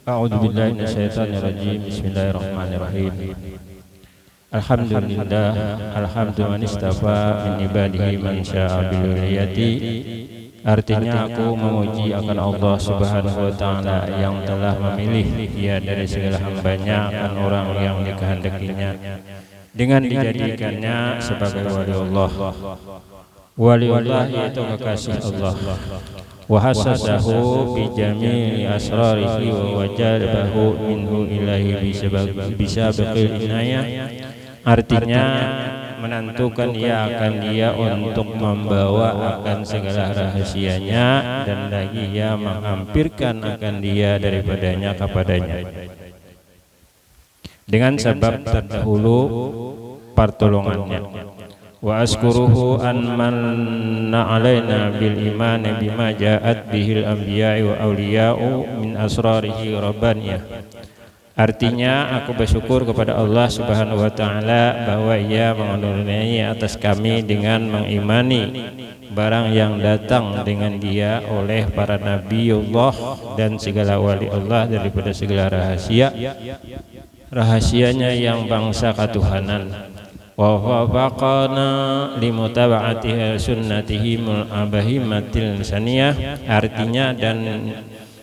A'udzu billahi minasyaitonir rajim. Bismillahirrahmanirrahim. Alhamdulillah, alhamdu man istafa min ibadihi man syaa bil wilayati. Artinya aku memuji akan Allah Subhanahu wa taala yang telah memilih dia dari segala hambanya akan orang yang dikehendakinya dengan dijadikannya sebagai wali Allah. Waliullah yaitu kekasih Allah. Wa hasadahu bi jami'i asrarihi wa wajadahu minhu ilahi bisababil inayah. Artinya menentukan dia untuk membawa akan segala rahasianya, dan lagi ia menghampirkan akan dia daripadanya kepadanya dengan sebab terdahulu pertolongannya. Wa askuruhu an manna alaina bil iman bima ja'at bihil anbiya'i wa awliya'u min asrarihi rabbaniyah. Artinya aku bersyukur kepada Allah Subhanahu wa taala bahwa ia mengaruniai atas kami dengan mengimani barang yang datang dengan dia oleh para nabiullah dan segala wali Allah daripada segala rahasianya yang bangsa ketuhanan. Wa wafaqana limutaba'atihi sunnatihi abahimatil saniyah. Artinya dan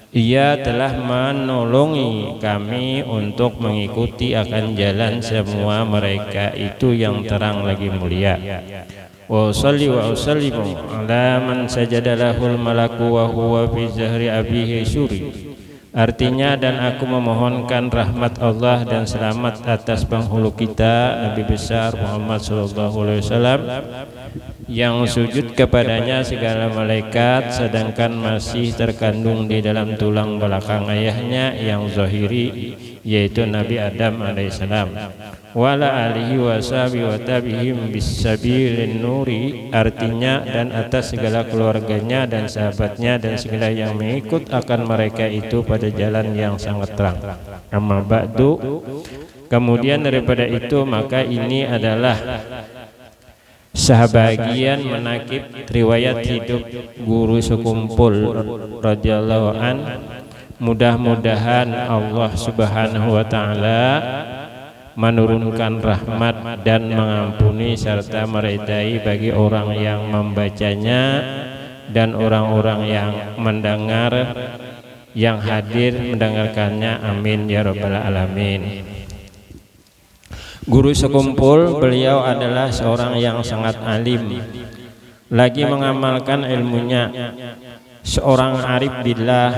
ia telah menolongi kami untuk mengikuti akan jalan semua mereka itu yang terang lagi mulia. Wa salli wa usallimu ala man sajadalahul malaku wa huwa fi zahri abihi suri. Artinya dan aku memohonkan rahmat Allah dan selamat atas penghulu kita Nabi besar Muhammad SAW yang sujud kepadanya segala malaikat sedangkan masih terkandung di dalam tulang belakang ayahnya yang zahiri yaitu Nabi Adam alaihissalam. Wala alihi wa sahbihi wa tabihim bisabilin nuri. Artinya dan atas segala keluarganya dan sahabatnya dan segala yang mengikut akan mereka itu pada jalan yang sangat terang. Amma ba'du, kemudian daripada itu maka ini adalah sebagian menakib riwayat hidup guru sekumpul radhiyallahu an. Mudah-mudahan Allah Subhanahu wa taala menurunkan rahmat dan mengampuni serta meridai bagi orang yang membacanya dan orang-orang yang mendengar yang hadir mendengarkannya. Amin ya rabbal alamin. Guru sekumpul beliau adalah seorang yang sangat alim lagi mengamalkan ilmunya, seorang arif billah,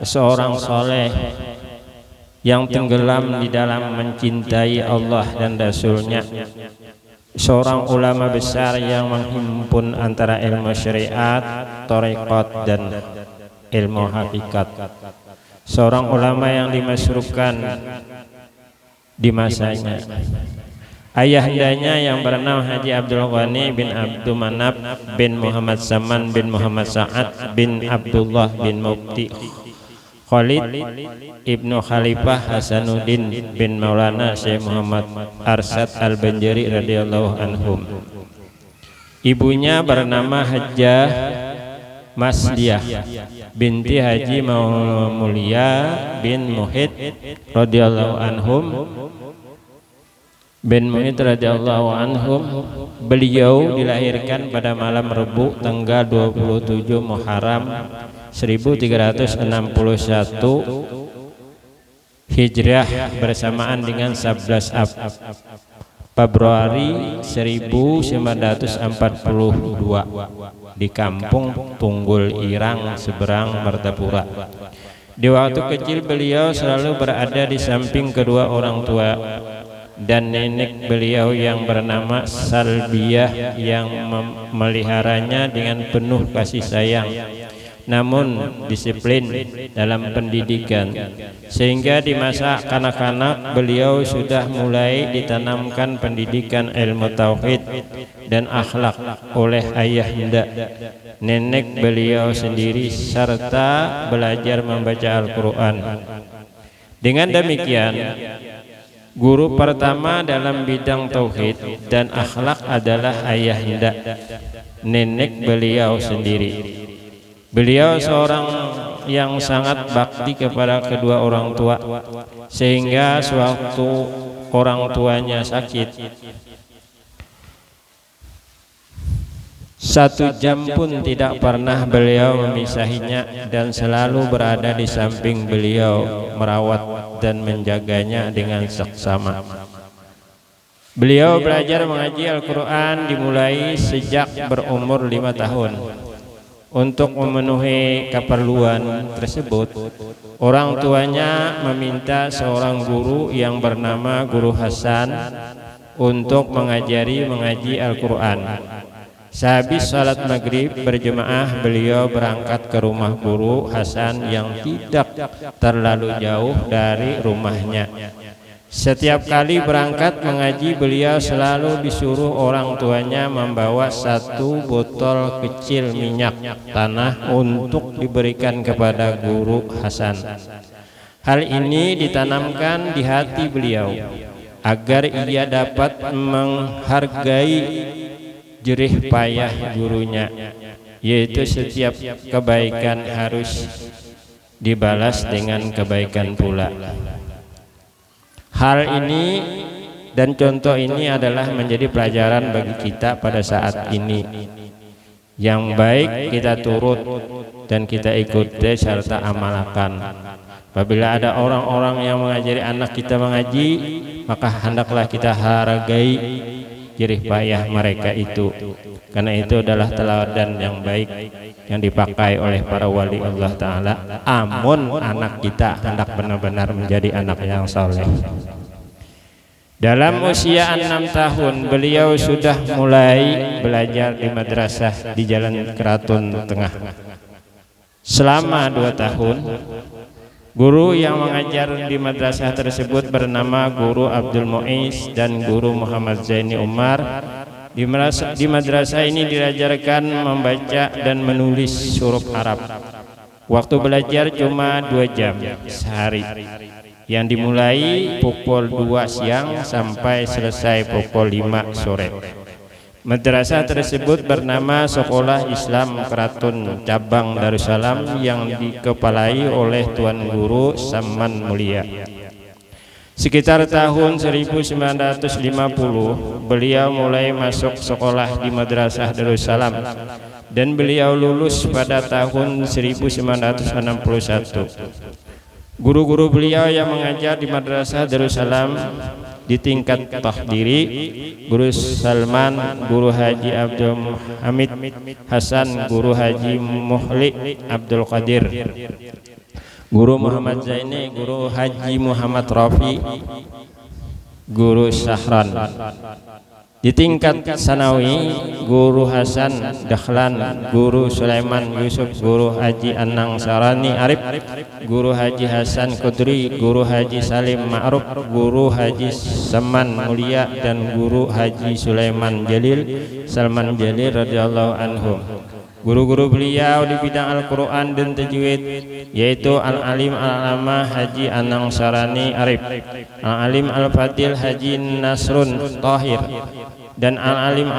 seorang soleh yang tenggelam di dalam mencintai Allah dan Rasul-Nya, seorang ulama besar yang menghimpun antara ilmu syariat, tarekat dan ilmu hakikat, seorang ulama yang dimasyhurkan di masanya. Ayahandanya yang bernama Haji Abdul Ghani bin Abdul Manaf bin Muhammad Saman bin Muhammad Sa'ad bin Abdullah bin Mufti Khalid Ibnu Khalifah Hasanuddin bin Maulana Syekh Muhammad Arsyad Al-Banjari radhiyallahu anhum. Ibunya bernama Hajjah Masliyah binti Haji Mulia bin Muhid radhiyallahu anhum bin Muhid radhiyallahu anhum. Beliau dilahirkan pada malam Rebu tanggal 27 Muharram 1361 Hijrah bersamaan dengan 11 Februari 1942 di kampung Tunggul Irang seberang Martapura. Di waktu kecil beliau selalu berada di samping kedua orang tua dan nenek beliau yang bernama Salbiyah yang memeliharanya dengan penuh kasih sayang namun disiplin dalam pendidikan, sehingga di masa kanak-kanak beliau sudah mulai ditanamkan pendidikan ilmu tauhid dan akhlak oleh ayahanda, nenek beliau sendiri, serta belajar membaca Al-Quran. Dengan demikian, guru pertama dalam bidang tauhid dan akhlak adalah ayahanda, nenek beliau sendiri. Beliau seorang yang sangat bakti kepada kedua orang tua, sehingga sewaktu orang tuanya sakit 1 jam pun tidak pernah beliau memisahinya dan selalu berada di samping beliau, merawat dan menjaganya dengan seksama. Beliau belajar mengaji Al-Quran dimulai sejak berumur 5 tahun. Untuk memenuhi keperluan tersebut, orang tuanya meminta seorang guru yang bernama Guru Hasan untuk mengaji Al-Quran. Sehabis salat maghrib berjemaah, beliau berangkat ke rumah Guru Hasan yang tidak terlalu jauh dari rumahnya. Setiap kali berangkat mengaji, beliau selalu disuruh orang tuanya membawa 1 botol kecil minyak tanah untuk diberikan kepada Guru Hasan. Hal ini ditanamkan di hati beliau agar ia dapat menghargai jerih payah gurunya, yaitu setiap kebaikan harus dibalas dengan kebaikan pula. Hal ini dan contoh ini adalah menjadi pelajaran bagi kita pada saat ini. Yang baik kita turut dan kita ikuti serta amalkan. Apabila ada orang-orang yang mengajari anak kita mengaji, maka hendaklah kita hargai jerih payah mereka itu, karena itu adalah teladan yang baik yang dipakai oleh para wali Allah Ta'ala. Amun anak kita hendak benar-benar menjadi anak yang saleh. Dalam usia 6 tahun beliau sudah mulai belajar di madrasah di Jalan Keraton Tengah. Selama 2 tahun guru yang mengajar di madrasah tersebut bernama Guru Abdul Muiz dan Guru Muhammad Zaini Umar. Di madrasah ini diajarkan membaca dan menulis huruf Arab. Waktu belajar cuma 2 jam sehari, yang dimulai pukul 2 siang sampai selesai pukul 5 sore. Madrasah tersebut bernama Sekolah Islam Keraton Cabang Darussalam yang dikepalai oleh Tuan Guru Saman Mulia. Sekitar tahun 1950 beliau mulai masuk sekolah di Madrasah Darussalam dan beliau lulus pada tahun 1961. Guru-guru beliau yang mengajar di Madrasah Darussalam di tingkat tahdiri, Guru Salman, Guru Haji Abdul Hamid Hasan, Guru Haji Muhli Abdul Qadir, Guru Muhammad Zaini, Guru Haji Muhammad Rafi, Guru Syahran. Di tingkat sanawi, Guru Hasan Dahlan, Guru Sulaiman Yusuf, Guru Haji Anang Sarani Arif, Guru Haji Hasan Qudri, Guru Haji Salim Ma'ruf, Guru Haji Saman Mulia, dan Guru Haji Sulaiman Jalil Salman Jalil radhiyallahu anhum. Guru-guru beliau di bidang Al-Quran dan Tajwid yaitu Al-Alim Al-Alamah Haji Anang Sarani Arif, Al-Alim Al-Fadil Haji Nasrun Tahir, dan Al-Alim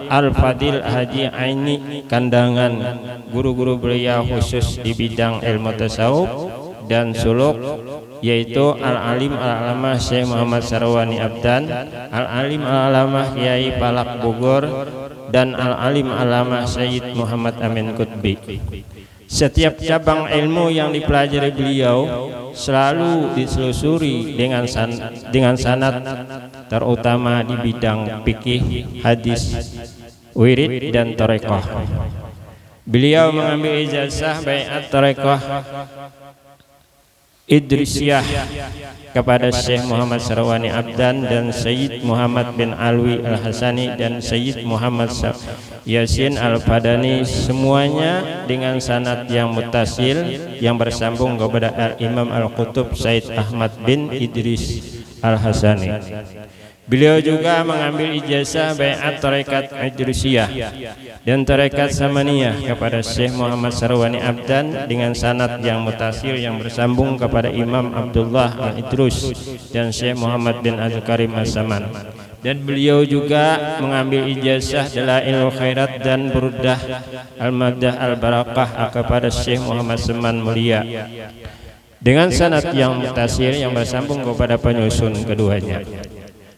Al-Fadil Haji Aini Kandangan. Guru-guru beliau khusus di bidang ilmu tasawuf dan suluk yaitu Al-Alim Al-Alamah Syekh Muhammad Sarwani Abdan, Al-Alim Al-Alamah Kiai Palak Bogor, dan Al-Alim Al-Alamah Sayyid Muhammad Amin Qutbi. Setiap cabang ilmu yang dipelajari beliau selalu ditelusuri dengan sanad, terutama di bidang fikih, hadis, wirid, dan tarekah. Beliau mengambil ijazah baiat tarekah Idrisiyah kepada Syekh Muhammad Sarwani Abdan dan Sayyid Muhammad bin Alwi Al-Hasani dan Sayyid Muhammad Yasin Al-Fadani, semuanya dengan sanad yang mutasil yang bersambung kepada Al-Imam Al-Qutub Said Ahmad bin Idris Al-Hasani. Beliau juga mengambil ijazah baiat tarekat Idrisiyah dan tarekat Samaniyah kepada Syekh Muhammad Sarwani Abdan dengan sanad yang mutasil yang bersambung kepada Imam Abdullah Al-Idrus dan Syekh Muhammad bin Al-Karim As-Saman. Dan beliau juga mengambil ijazah Dalailul Khairat dan Burdah Al-Madah Al-Barakah kepada Syekh Muhammad Seman Mulia dengan sanad yang muttasil yang bersambung kepada penyusun keduanya.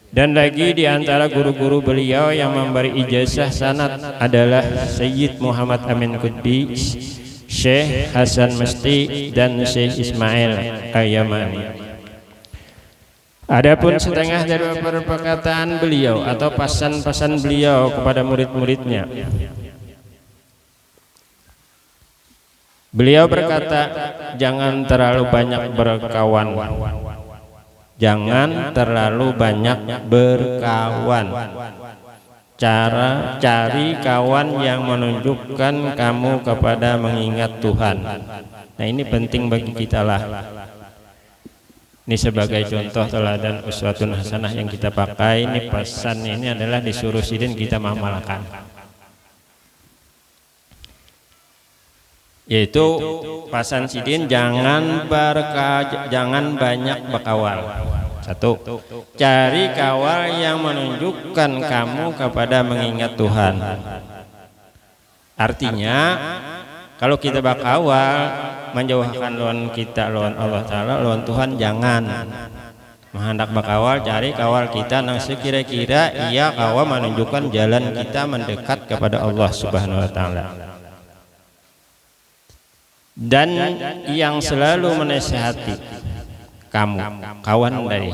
Dan lagi di antara guru-guru beliau yang memberi ijazah sanad adalah Sayyid Muhammad Amin Qutbi, Syekh Hasan Mesti dan Syekh Ismail Al-Yamani. Adapun setengah dari perkataan beliau atau pesan-pesan beliau kepada murid-muridnya, beliau berkata, jangan terlalu banyak berkawan, jangan terlalu banyak berkawan. Cari kawan yang menunjukkan kamu kepada mengingat Tuhan. Nah, ini penting bagi kita lah. Ini sebagai contoh teladan uswatun hasanah yang kita pakai. Ini pesan ini adalah disuruh sidin kita mengamalkan, yaitu pesan sidin jangan banyak berkawan. Satu, cari kawan yang menunjukkan kamu kepada mengingat Tuhan. Artinya kalau kita berkawal menjauhkan lawan kita, lawan Allah Ta'ala, lawan Tuhan, jangan. Menghendak berkawal, cari kawal kita yang sekira-kira ia kawal menunjukkan jalan kita mendekat kepada Allah Subhanahu Wa Ta'ala. Dan yang selalu menasihati kamu, kawan dari,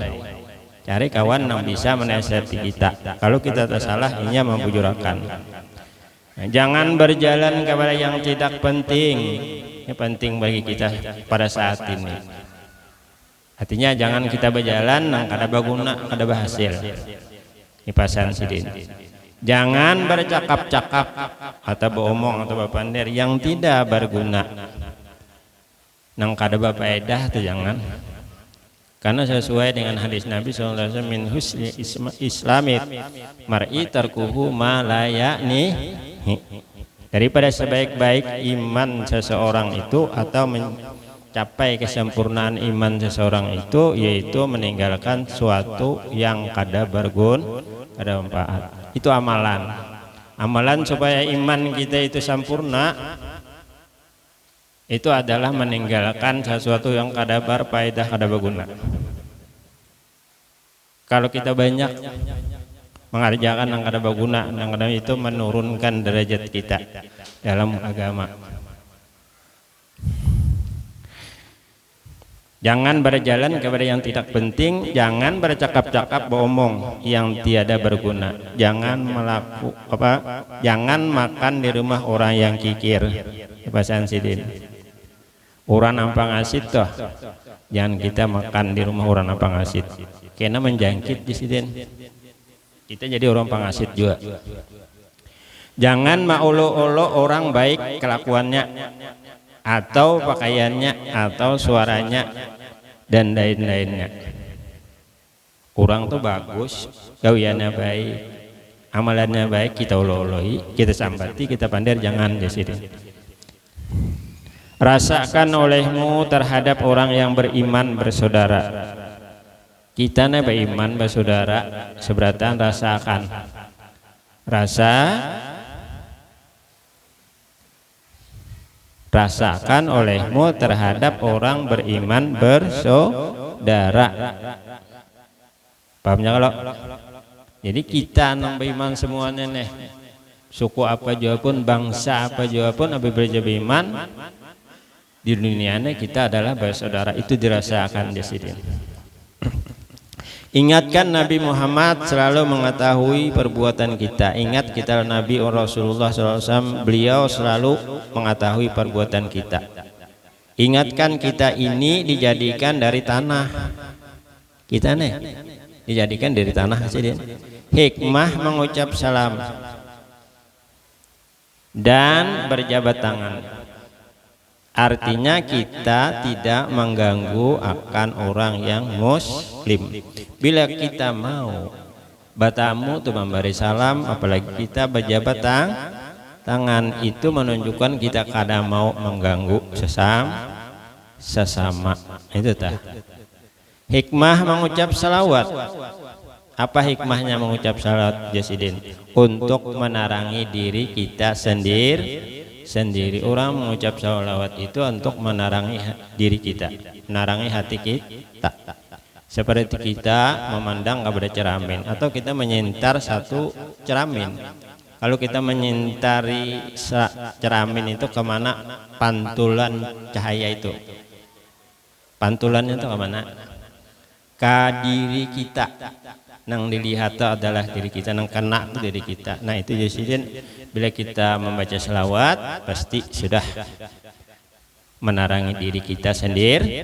cari kawan yang bisa menasihati kita. Kalau kita tersalah, ia membujurakan. Jangan berjalan kepada yang tidak penting. Ini penting bagi kita pada saat ini. Artinya jangan kita berjalan nang kada baguna, kada berhasil. Ini pesan sidin. Jangan bercakap-cakap atau beromong atau berpandai yang tidak berguna, nang kada berfaedah itu jangan. Karena sesuai dengan hadis Nabi SAW, min husni islamit mar'i tarkuhu ma la ya'ni. Daripada sebaik-baik iman seseorang itu atau mencapai kesempurnaan iman seseorang itu, yaitu meninggalkan suatu yang kada berguna, kada manfaat. Itu amalan. Amalan supaya iman kita itu sempurna itu adalah meninggalkan sesuatu yang kada berfaedah, kada berguna. Kalau kita banyak mengerjakan yang kada berguna, yang kada itu menurunkan derajat kita dalam agama. Jangan berjalan kepada yang tidak penting, jangan bercakap-cakap beromong yang tiada berguna, jangan jangan makan di rumah orang yang kikir. Pesan sidin. Orang nampang asid toh, jangan kita makan di rumah orang nampang asid, karena menjangkit di sidin. Kita jadi orang pangasit juga. Jangan maolo-olo orang baik kelakuannya atau pakaiannya atau suaranya dan lain-lainnya. Orang tuh bagus, gawiannya baik, amalannya baik, kita olo-oloi, kita sambati, kita pandai, jangan di sini. Rasakan olehmu terhadap orang yang beriman bersaudara. Kita nih beriman bersaudara, seberatan rasakan. Rasakan olehmu terhadap orang beriman bersaudara. Pahamnya kalau? Jadi kita nang beriman semuanya nih, suku apa juga pun, bangsa apa juga pun, apabila beriman di dunia ini kita adalah bersaudara. Itu dirasakan di sini. Ingatkan Nabi Muhammad selalu mengetahui perbuatan kita. Ingat kita Nabi Rasulullah SAW, beliau selalu mengetahui perbuatan kita. Ingatkan kita ini dijadikan dari tanah. Kita nih dijadikan dari tanah sih. Hikmah mengucap salam dan berjabat tangan. Artinya kita tidak mengganggu akan orang yang muslim. Bila kita mau bertamu tuh memberi salam, apalagi kita berjabat tangan, itu menunjukkan kita kadang mau mengganggu sesama. Itu tah. Hikmah mengucap salawat. Apa hikmahnya mengucap salawat Jasidin? Untuk menarangi diri kita sendiri. Orang mengucap salawat itu untuk menarangi diri kita, menarangi hati kita. Seperti kita memandang kepada cermin atau kita menyintar satu cermin. Kalau kita menyintari cermin itu kemana pantulan cahaya itu? Pantulannya itu kemana? Ke diri kita. Nang dilihat itu adalah diri kita, nang kena itu diri kita. Nah itu jadi bila kita membaca selawat pasti sudah menarangi diri kita sendiri.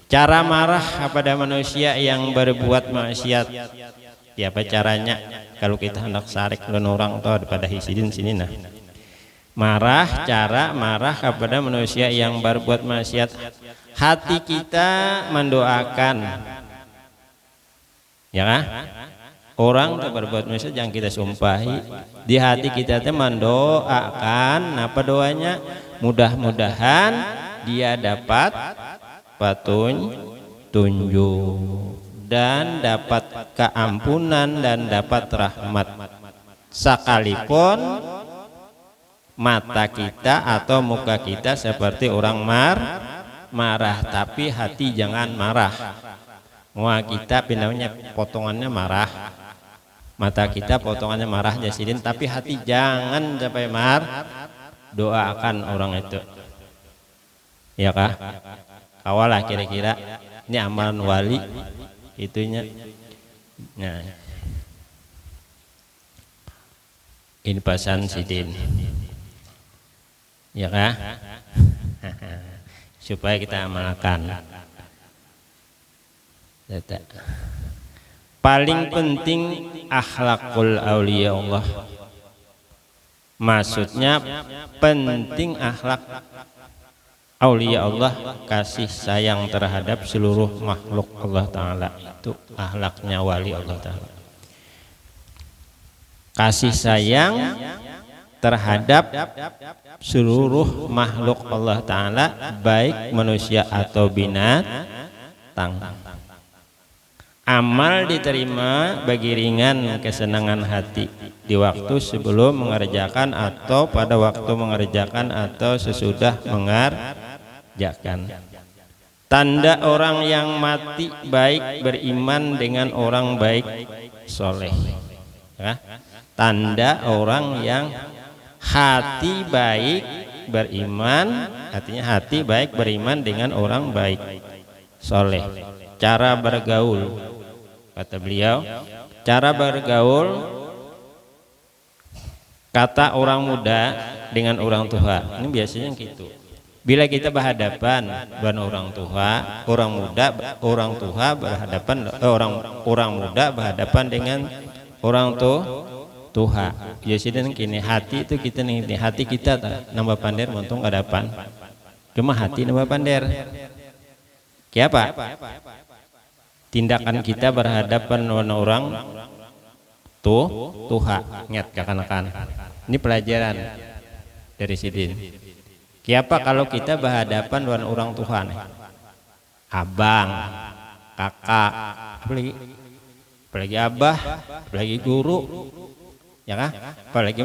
Cara marah kepada manusia yang berbuat maksiat, apa caranya? Kalau kita hendak sarik orang atau pada hisidin sini nah. Cara marah kepada manusia yang berbuat maksiat. Hati kita mendoakan. Ya kan? Orang tak berbuat maksiat jangan kita sumpahi. Di hati kita teh mendoakan apa doanya? Mudah-mudahan dia dapat petunjuk dan dapat keampunan dan dapat rahmat, sekalipun mata kita atau muka kita seperti orang marah, tapi hati jangan marah. Wah kita pindahnya potongannya marah, mata kita potongannya marah Jasidin, tapi hati jangan sampai doakan orang itu, ya kah? Awalah kira-kira ini amalan wali itunya. Nah, ini pesan Sidin, ya kah? Supaya kita amalkan. Paling penting akhlakul aulia Allah. Maksudnya penting akhlak aulia Allah, kasih sayang terhadap seluruh makhluk Allah Ta'ala. Itu akhlaknya wali Allah Ta'ala. Kasih sayang terhadap seluruh makhluk Allah Ta'ala, baik manusia atau binatang. Amal diterima bagi ringan kesenangan hati di waktu sebelum mengerjakan atau pada waktu mengerjakan atau sesudah mengerjakan. Tanda orang yang mati baik beriman dengan orang baik soleh. Ya? Tanda orang yang hati baik beriman, artinya hati baik beriman dengan orang baik soleh. Cara bergaul, kata beliau, cara bergaul kata orang muda dengan orang tua. Ini biasanya gitu. Bila kita berhadapan dengan orang tua, orang tua berhadapan orang muda berhadapan dengan orang tua. Biasanya kini hati itu kita nih, hati kita nambah pander montung hadapan. Cuma hati nambah pander. Siapa? Tindakan kita berhadapan dengan orang tuha nget kekanakan. Ini pelajaran dari Sidin. Siapa kalau kita berhadapan dengan orang Tuhan, abang, kakak, apalagi abah, apalagi guru, ya kan? Apalagi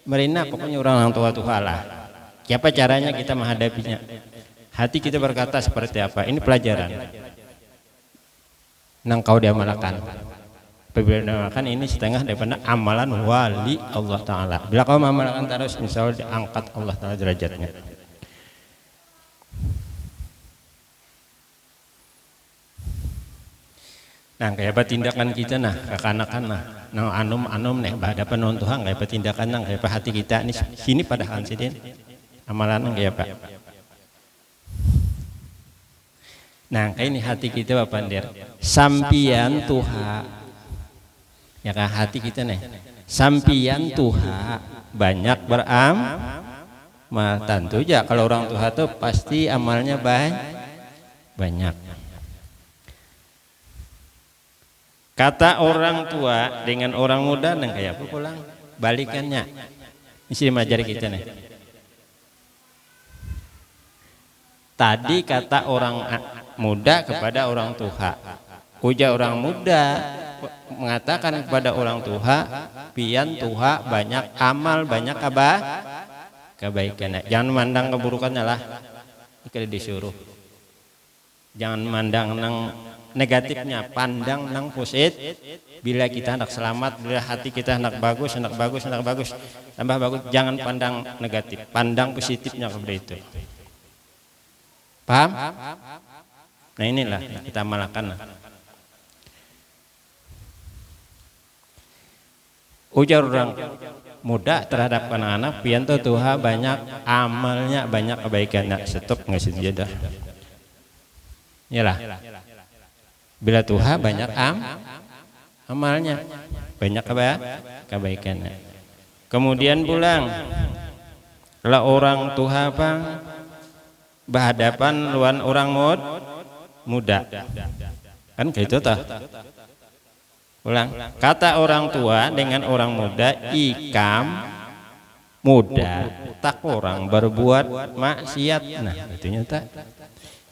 marina, pokoknya orang tua lah. Siapa caranya kita menghadapinya? Hati kita berkata seperti apa? Ini pelajaran. Nang kau diamalkan. Apabila diamalkan ini setengah daripada amalan wali Allah Ta'ala. Bila kau mengamalkan terus, insya Allah diangkat Allah Ta'ala derajatnya. Nah, kayak apa tindakan kita nah, kekanakan nah, nang anum nih, berhadapan non Tuhan, kayak apa tindakan nang, kayak apa hati kita ini sini padahal Sidin, amalan nang kayak apa. Nah, kayak ini hati kita Bapak Pandir, sampian Tuhan, ya kan hati kita nih, sampian Tuhan banyak beramal, tentu aja kalau orang Tuhan tuh pasti amalnya banyak. Kata orang tua dengan orang muda nang kayak apa pulang balikannya. Ini majari kita nih. Tadi kata orang muda kepada orang tua. Ujar orang muda mengatakan kepada orang tua, pian tuha banyak amal, banyak kebaikan. Jangan mandang keburukannya lah. Kita disuruh. Jangan mandang nang negatifnya, pandang nang positif. Bila kita hendak selamat, bila hati kita hendak bagus, tambah bagus, jangan pandang negatif, pandang positifnya kepada itu. Paham? Nah inilah yang kita amalkan. Ujar orang muda terhadap anak-anak, pianto tuha banyak amalnya, banyak kebaikannya. Stop ngasih jadah. Yalah. Bila tuha banyak amalnya, banyak kebaikannya. Kemudian pulang, kalau orang tuha apa berhadapan luan orang muda, kan gitu toh. Ulang, kata orang tua dengan orang muda, ikam muda tak orang berbuat maksiat. Nah itu nyata.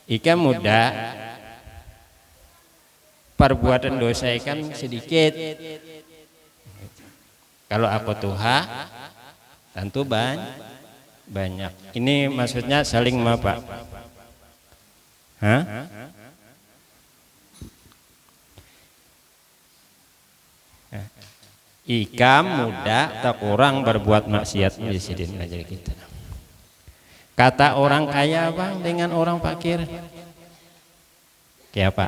Ikam muda perbuatan dosa ikan sedikit. Kalau aku tuha tentu banyak. Ini maksudnya saling apa? Hah? Ikam muda tak orang berbuat maksiat di sini aja kita. Kata orang kaya bang dengan orang fakir. Kayak apa?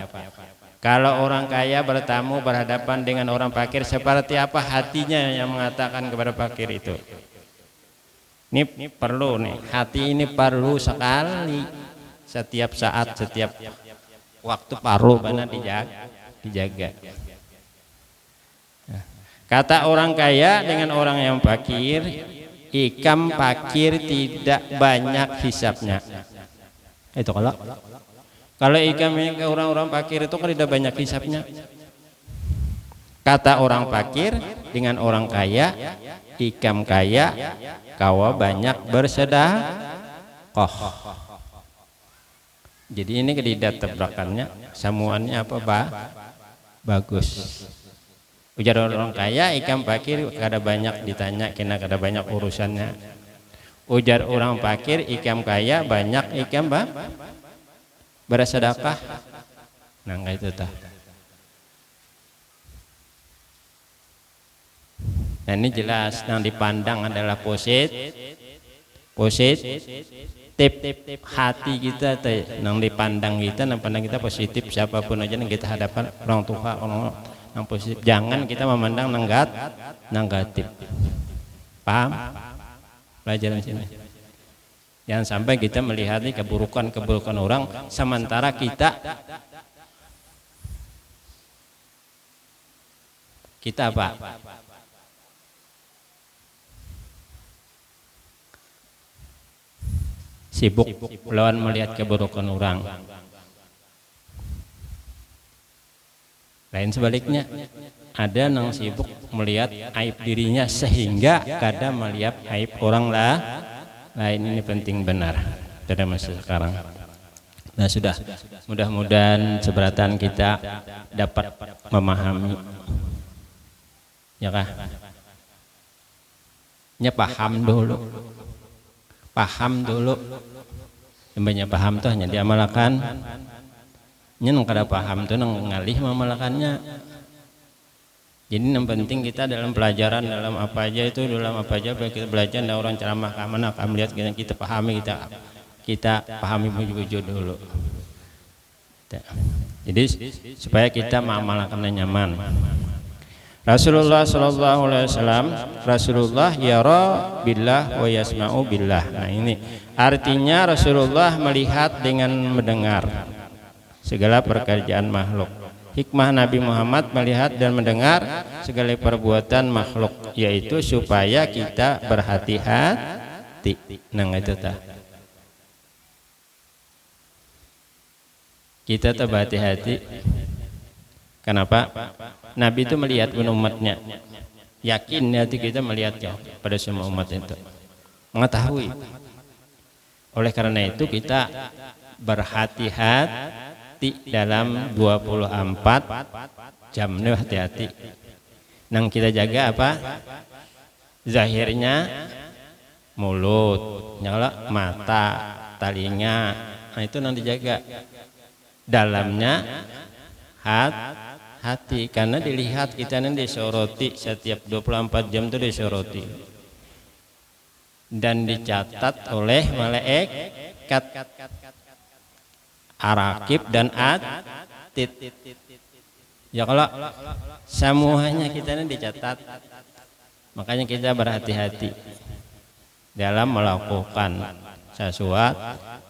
Kalau orang kaya bertamu berhadapan dengan orang fakir, seperti apa hatinya yang mengatakan kepada fakir itu? Ini perlu nih, hati ini perlu sekali, setiap saat, setiap waktu perlu benar dijaga. Kata orang kaya dengan orang yang fakir, ikam fakir tidak banyak hisapnya. Itu kalau ikam yang orang-orang fakir itu kan tidak banyak hisapnya. Kata orang fakir dengan orang kaya, ikam kaya, kawa banyak bersedekah. Jadi ini kedidak tebrakannya, samuannya apa bagus. Ujar orang kaya, ikam fakir kada banyak ditanya, kena kada banyak urusannya. Ujar orang fakir, ikam kaya banyak ikam bersedekah. Nah enggak itu tah. Nah ini jelas yang dipandang adalah positif hati kita teh, yang dipandang kita, yang pandang kita positif, siapapun aja yang kita hadapan orang tua orang yang positif. Jangan kita memandang negatif. Paham? Pelajaran sini. Jangan sampai kita melihat keburukan orang sementara kita apa? Sibuk lawan melihat keburukan orang. Lain sebaliknya, ada yang sibuk melihat aib dirinya sehingga kadang melihat aib orang lain. Ini penting benar pada masa sekarang. Nah sudah, mudah-mudahan seberatan kita dapat memahami, ya kah? Paham dulu. Banyak paham tuh hanya diamalkan. Nyen kada paham tuh nang ngalih memalakannya. Jadi yang penting kita dalam pelajaran, dalam apa aja kita belajar, ada orang ceramah ke mana akan melihat kita pahami, kita pahami wujud dulu. Jadi supaya kita mengamalkannya nyaman. Rasulullah sallallahu alaihi wasallam, Rasulullah yara billah wa yasma'u billah. Nah ini artinya Rasulullah melihat dengan mendengar segala pekerjaan makhluk. Hikmah Nabi Muhammad melihat dan mendengar segala perbuatan makhluk, yaitu supaya kita berhati-hati. Nah itu tah. Kita berhati-hati. Kenapa? Nabi itu melihat umatnya. Yakin hati kita melihatnya pada semua umat itu. Mengetahui. Oleh karena itu kita berhati-hati hati dalam 24 jam. Nih hati-hati. Nang kita jaga apa? Zahirnya mulut, nyala mata, telinga. Nah itu nang dijaga. Dalamnya hati, karena dilihat kita nanti disoroti setiap 24 jam itu disoroti dan dicatat oleh malaikat Ar-Raqib dan Atid. Ya kalau semuanya kita ini dicatat, makanya kita berhati-hati dalam melakukan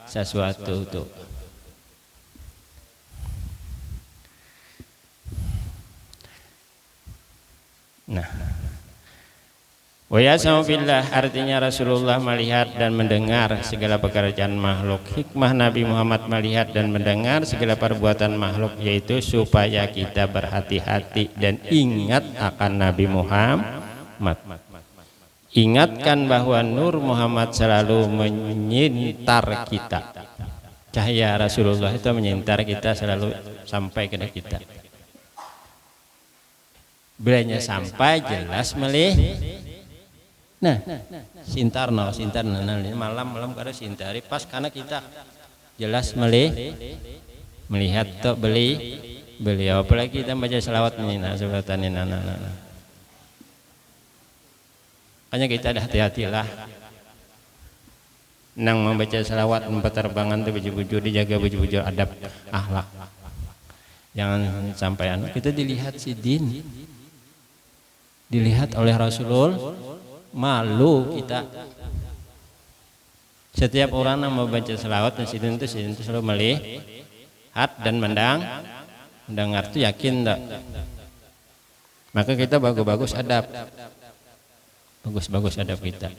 sesuatu itu. Nah, wa yasma'u billah artinya Rasulullah melihat dan mendengar segala pekerjaan makhluk. Hikmah Nabi Muhammad melihat dan mendengar segala perbuatan makhluk yaitu supaya kita berhati-hati dan ingat akan Nabi Muhammad. Ingatkan bahwa Nur Muhammad selalu menyintar kita. Cahaya Rasulullah itu menyintar kita, selalu sampai ke kita. Bilanya sampai jelas melih. Nah, sintar malam kada sintari pas karena kita jelas melihat tuh beliau, apalagi kita baca selawat ini selawatan ini makanya kita hati-hatilah nang membaca selawat penerbangan tuh baju-baju dijaga, baju-baju adab akhlak, jangan sampai kita dilihat sidin, dilihat oleh Rasulullah, malu kita. Setiap orang yang membaca selawat dan sidin itu selalu melihat dan mendengar itu, yakin tak? Maka kita bagus-bagus adab, bagus-bagus adab kita.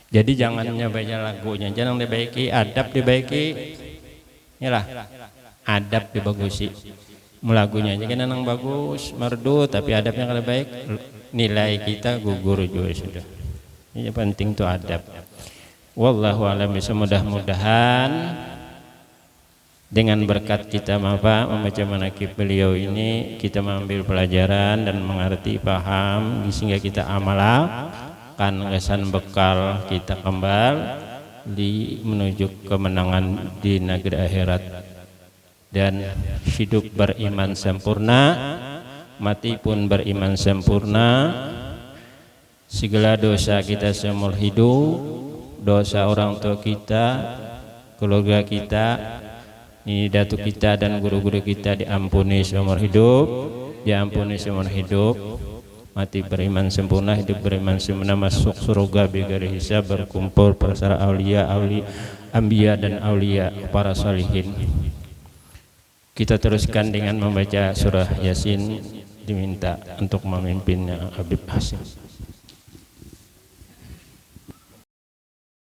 Jadi jangan baca lagunya, jangan dibaiki, adab dibaiki, inilah adab dibagusi. Lagunya aja kan nang bagus, merdu, tapi adabnya kalau baik, nilai kita gugur juga sudah. Ini penting tuh adab. Wallahu a'lam bishawab. Mudah-mudahan dengan berkat kita membaca manaqib beliau ini, kita mengambil pelajaran dan mengerti, paham, sehingga kita amalkan kesan bekal kita kembali menuju kemenangan di negeri akhirat. Dan hidup beriman sempurna, mati pun beriman sempurna. Segala dosa kita seumur hidup, dosa orang tua kita, keluarga kita, ini datuk kita dan guru-guru kita diampuni seumur hidup, diampuni seumur hidup. Mati beriman sempurna, hidup beriman sempurna, masuk surga bigari hisab, berkumpul bersama aulia, anbiya dan aulia, para salihin. Kita teruskan dengan membaca surah Yasin, diminta untuk memimpinnya Habib Hasim.